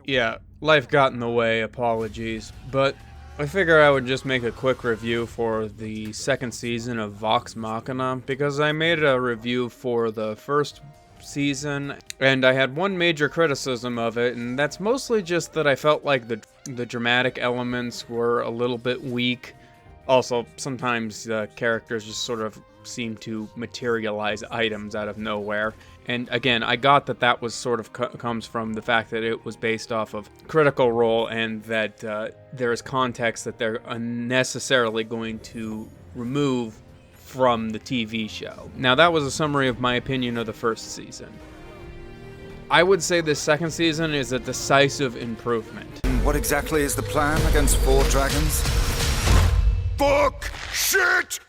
Yeah, life got in the way, apologies, but I figure I would just make a quick review for the second season of Vox Machina, because I made a review for the first season, and I had one major criticism of it, and that's mostly just that I felt like the dramatic elements were a little bit weak. Also, sometimes the characters just sort of seem to materialize items out of nowhere. And again, I got that that was sort of comes from the fact that it was based off of Critical Role, and that there is context that they're unnecessarily going to remove from the TV show. Now, that was a summary of my opinion of the first season. I would say this second season is a decisive improvement. What exactly is the plan against 4 dragons? Fuck! Shit!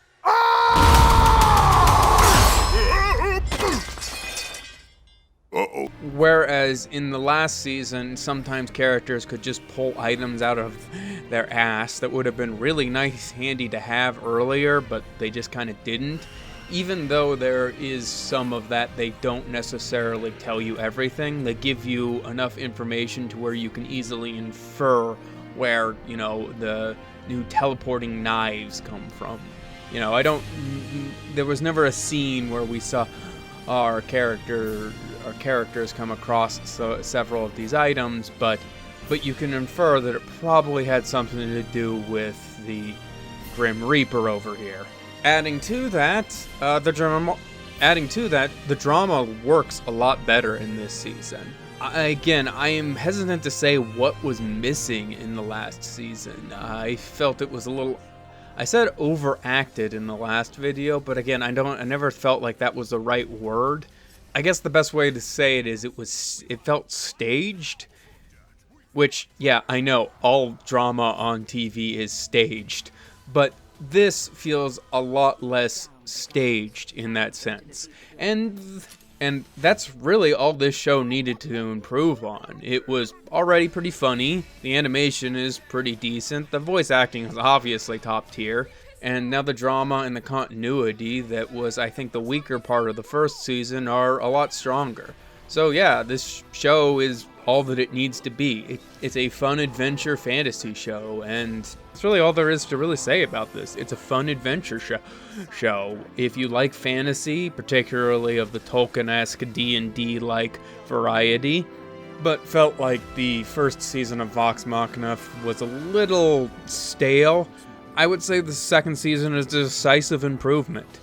Uh-oh. Whereas in the last season, sometimes characters could just pull items out of their ass that would have been really nice, handy to have earlier, but they just kind of didn't. Even though there is some of that, they don't necessarily tell you everything. They give you enough information to where you can easily infer where, the new teleporting knives come from. There was never a scene where we saw our characters come across several of these items, but you can infer that it probably had something to do with the Grim Reaper over here. Adding to that, the drama works a lot better in this season. I am hesitant to say what was missing in the last season. I felt it was a little... I said overacted in the last video, but again, I never felt like that was the right word. I guess the best way to say it is it felt staged. Which, yeah, I know, all drama on TV is staged. But this feels a lot less staged in that sense. And that's really all this show needed to improve on. It was already pretty funny, the animation is pretty decent, the voice acting is obviously top tier, and now the drama and the continuity that was, I think, the weaker part of the first season are a lot stronger. So yeah, this show is all that it needs to be. It's a fun adventure fantasy show, and that's really all there is to really say about this. It's a fun adventure show. If you like fantasy, particularly of the Tolkien-esque D&D-like variety, but felt like the first season of Vox Machina was a little stale, I would say the second season is a decisive improvement.